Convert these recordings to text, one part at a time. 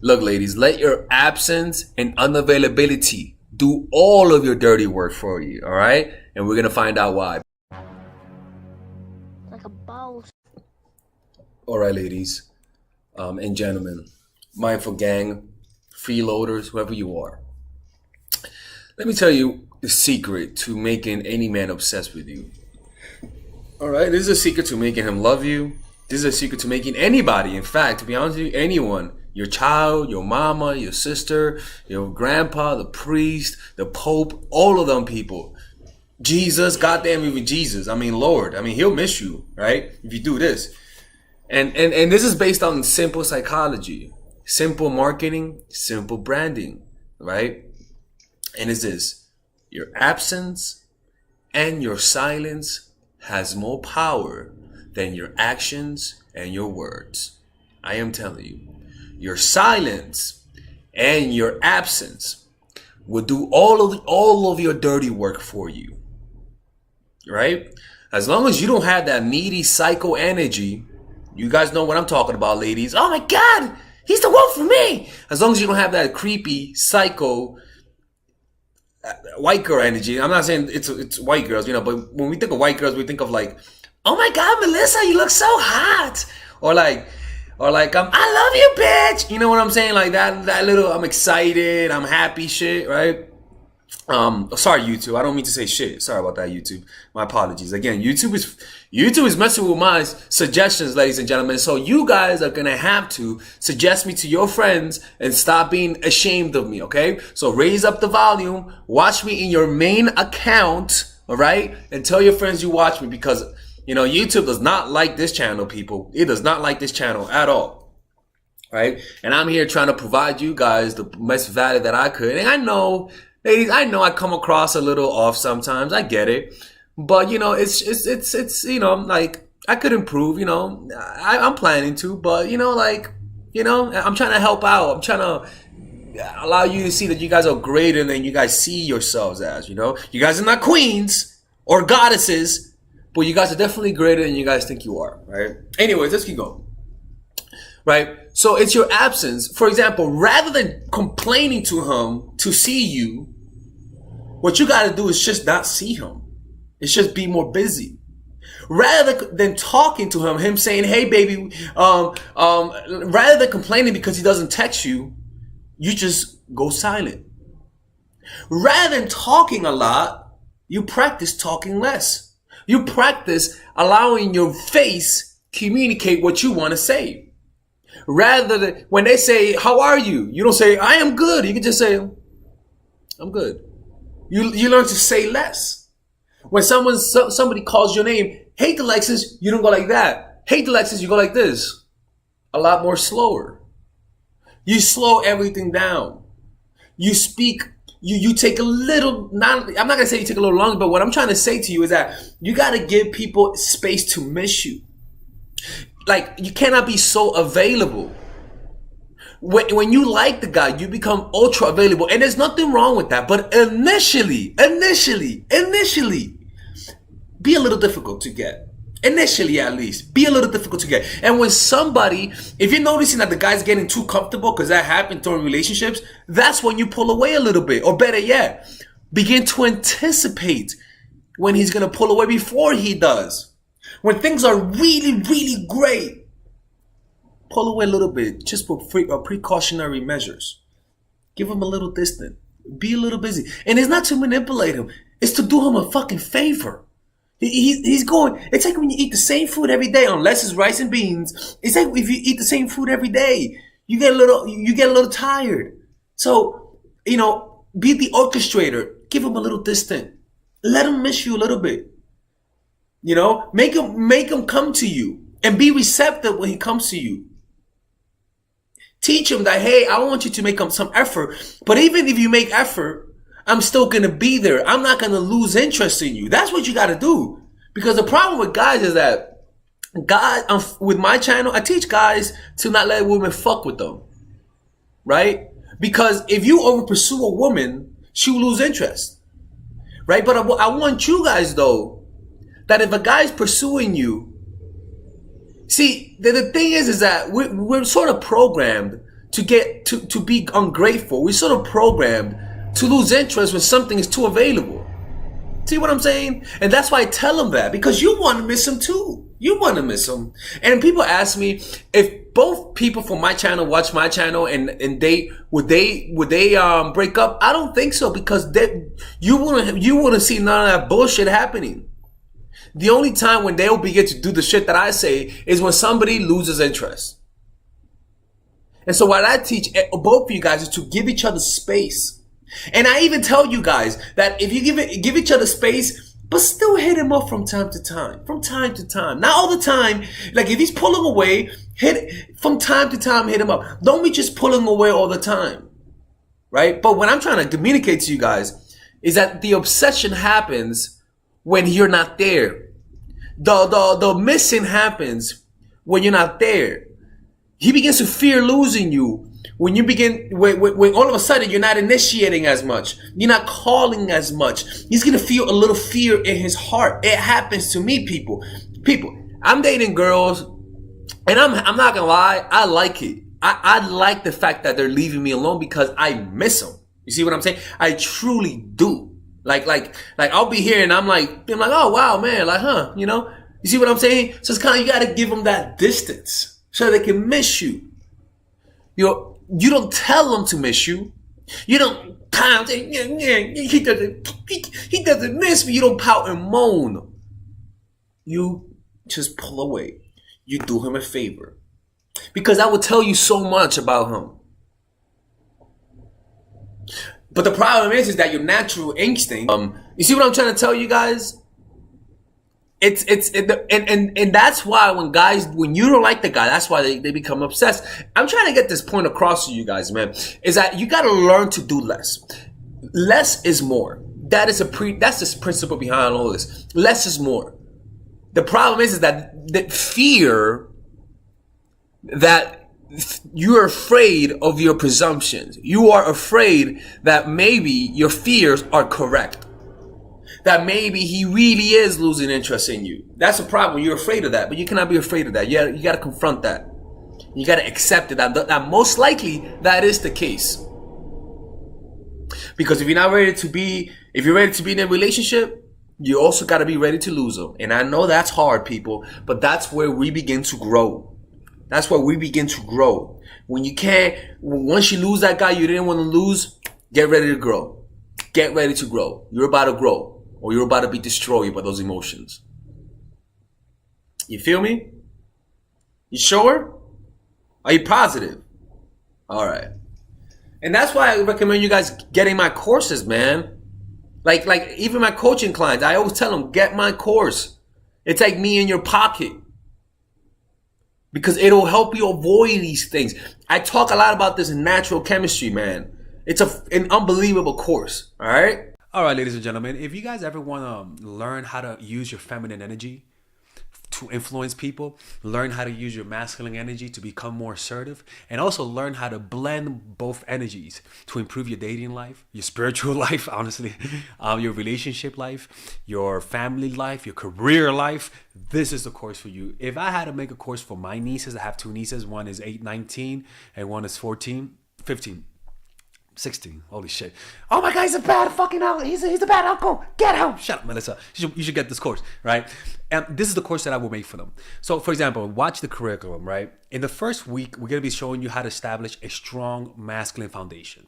Look, ladies, let your absence and unavailability do all of your dirty work for you, all right? And we're going to find out why. Like a boss. All right, ladies and gentlemen, Mindful Gang, freeloaders, whoever you are. Let me tell you the secret to making any man obsessed with you. All right, this is a secret to making him love you. This is a secret to making anybody, in fact, to be honest with you, anyone, your child, your mama, your sister, your grandpa, the priest, the pope, all of them people. Jesus, goddamn even Jesus. I mean, Lord. I mean, he'll miss you, right? If you do this. And this is based on simple psychology, simple marketing, simple branding, right? And it's this: your absence and your silence has more power than your actions and your words. I am telling you, your silence and your absence will do all of your dirty work for you, right? As long as you don't have that needy psycho energy, you guys know what I'm talking about, ladies. Oh my God, he's the one for me. As long as you don't have that creepy psycho white girl energy. I'm not saying it's white girls, but when we think of white girls, we think of like, oh my God, Melissa, you look so hot. Or like, I love you, bitch. You know what I'm saying? Like that little, I'm excited, I'm happy shit, right? Sorry, YouTube. I don't mean to say shit. Sorry about that, YouTube. My apologies. Again, YouTube is messing with my suggestions, ladies and gentlemen. So you guys are gonna have to suggest me to your friends and stop being ashamed of me, okay? So raise up the volume, watch me in your main account, all right? And tell your friends you watch me, because YouTube does not like this channel, people. It does not like this channel at all. Right? And I'm here trying to provide you guys the best value that I could. And I know, ladies, I come across a little off sometimes. I get it. But it's like I could improve, I'm planning to, but I'm trying to help out. I'm trying to allow you to see that you guys are greater than you guys see yourselves as, You guys are not queens or goddesses, but you guys are definitely greater than you guys think you are, right? Anyways, let's keep going. Right? So it's your absence. For example, rather than complaining to him to see you, what you got to do is just not see him. It's just be more busy. Rather than talking to him saying, hey, baby, rather than complaining because he doesn't text you, you just go silent. Rather than talking a lot, you practice talking less. You practice allowing your face communicate what you want to say. Rather than when they say, how are you? You don't say, I am good. You can just say, I'm good. You learn to say less. When somebody calls your name, hey, Alexis, you don't go like that. Hey, Alexis, you go like this. A lot more slower. You slow everything down. You speak. You take a little, I'm not going to say you take a little longer, but what I'm trying to say to you is that you got to give people space to miss you. Like, you cannot be so available. When you like the guy, you become ultra available. And there's nothing wrong with that. But initially, be a little difficult to get. Initially, at least, be a little difficult to get. And when if you're noticing that the guy's getting too comfortable, because that happens during relationships, that's when you pull away a little bit. Or better yet, begin to anticipate when he's going to pull away before he does. When things are really, really great, pull away a little bit, just for precautionary measures. Give him a little distance. Be a little busy. And it's not to manipulate him. It's to do him a fucking favor. It's like when you eat the same food every day, unless it's rice and beans. It's like if you eat the same food every day, you get a little tired. So, be the orchestrator. Give him a little distance. Let him miss you a little bit. Make him come to you and be receptive when he comes to you. Teach him that, hey, I want you to make some effort. But even if you make effort, I'm still going to be there. I'm not going to lose interest in you. That's what you got to do. Because the problem with guys is that with my channel, I teach guys to not let women fuck with them. Right? Because if you over pursue a woman, she will lose interest. Right? But I want you guys, though, that if a guy's pursuing you, see, the thing is that we're sort of programmed to be ungrateful. We're sort of programmed to lose interest when something is too available. See what I'm saying? And that's why I tell them that, because you want to miss them too. You want to miss them. And people ask me if both people from my channel watch my channel and they would break up. I don't think so, because you want to see none of that bullshit happening. The only time when they'll begin to do the shit that I say is when somebody loses interest. And so what I teach both of you guys is to give each other space. And I even tell you guys that if you give each other space, but still hit him up from time to time. From time to time. Not all the time. Like if he's pulling away, from time to time, hit him up. Don't be just pulling away all the time. Right? But what I'm trying to communicate to you guys is that the obsession happens when you're not there. The missing happens when you're not there. He begins to fear losing you when when all of a sudden you're not initiating as much. You're not calling as much. He's going to feel a little fear in his heart. It happens to me, people. I'm dating girls, and I'm not going to lie, I like it. I like the fact that they're leaving me alone because I miss them. You see what I'm saying? I truly do. Like I'll be here and I'm like, oh wow, man, like, huh, you know? You see what I'm saying? So it's kind of, you got to give them that distance so they can miss you. You don't tell them to miss you. You don't pout. He doesn't miss me. You don't pout and moan. You just pull away. You do him a favor, because I will tell you so much about him. But the problem is that your natural instinct. You see what I'm trying to tell you guys? And that's why when you don't like the guy, that's why they become obsessed. I'm trying to get this point across to you guys, man, is that you got to learn to do less. Less is more. That's the principle behind all this. Less is more. The problem is that the fear that you're afraid of your presumptions. You are afraid that maybe your fears are correct. That maybe he really is losing interest in you. That's a problem. You're afraid of that, but you cannot be afraid of that. You got to confront that. You got to accept it. That most likely that is the case. Because if you're ready to be in a relationship, you also got to be ready to lose them. And I know that's hard, people, but that's where we begin to grow. That's where we begin to grow. Once you lose that guy you didn't want to lose, get ready to grow. Get ready to grow. You're about to grow. Or you're about to be destroyed by those emotions. You feel me? You sure? Are you positive? All right. And that's why I recommend you guys getting my courses, man. Like even my coaching clients, I always tell them, get my course. It's like me in your pocket. Because it'll help you avoid these things. I talk a lot about this in natural chemistry, man. It's an unbelievable course. All right? All right, ladies and gentlemen, if you guys ever want to learn how to use your feminine energy to influence people, learn how to use your masculine energy to become more assertive, and also learn how to blend both energies to improve your dating life, your spiritual life, honestly, your relationship life, your family life, your career life, this is the course for you. If I had to make a course for my nieces, I have two nieces. One is 19 and one is 15. 16. Holy shit. Oh my God, he's a bad fucking uncle. He's a bad uncle. Get him. Shut up, Melissa. You should get this course, right? And this is the course that I will make for them. So, for example, watch the curriculum, right? In the first week, we're going to be showing you how to establish a strong masculine foundation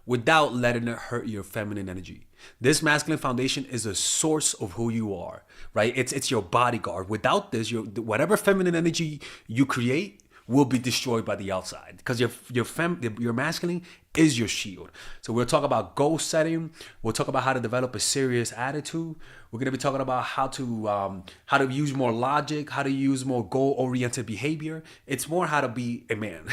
without letting it hurt your feminine energy. This masculine foundation is a source of who you are, right? It's your bodyguard. Without this, whatever feminine energy you create will be destroyed by the outside, because your masculine is your shield. So we'll talk about goal setting. We'll talk about how to develop a serious attitude. We're gonna be talking about how to use more logic, how to use more goal-oriented behavior. It's more how to be a man,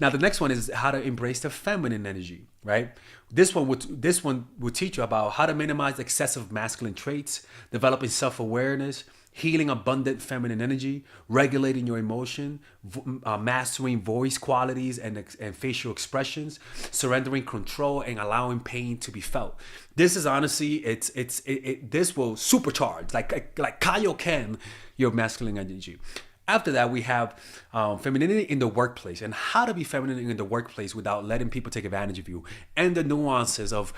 Now the next one is how to embrace the feminine energy, right? This one will teach you about how to minimize excessive masculine traits, developing self-awareness, healing abundant feminine energy, regulating your emotion, mastering voice qualities and facial expressions, surrendering control, and allowing pain to be felt. This is honestly, this will supercharge, like Kaioken, your masculine energy. After that, we have femininity in the workplace and how to be feminine in the workplace without letting people take advantage of you, and the nuances of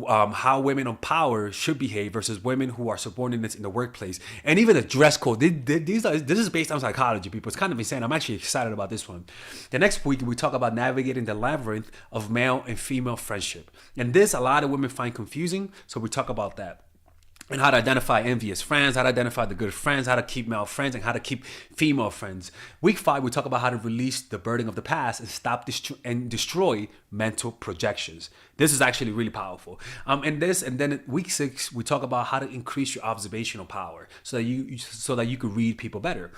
how women on power should behave versus women who are subordinates in the workplace, and even the dress code. This is based on psychology, people. It's kind of insane. I'm actually excited about this one. The next week, we talk about navigating the labyrinth of male and female friendship, and this a lot of women find confusing, so we talk about that. And how to identify envious friends, how to identify the good friends, how to keep male friends, and how to keep female friends. Week 5, we talk about how to release the burden of the past and stop and destroy mental projections. This is actually really powerful. And then week 6, we talk about how to increase your observational power so that you could read people better.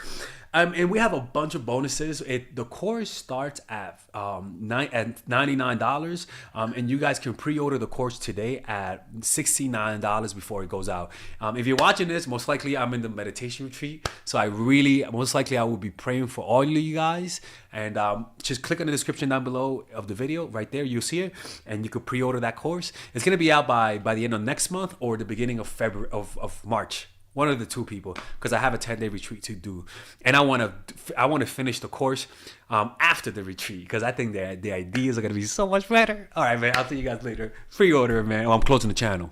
And we have a bunch of bonuses. The course starts at $99, and you guys can pre-order the course today at $69 before it goes out. If you're watching this, most likely I'm in the meditation retreat, so I will be praying for all of you guys. And just click on the description down below of the video. Right there, you'll see it, and you could pre-order that course. It's gonna be out by the end of next month or the beginning of February of March. One of the two, people, because I have a 10-day retreat to do, and I want to finish the course after the retreat, because I think the ideas are gonna be so much better. All right, man. I'll see you guys later. Pre-order, man. I'm closing the channel.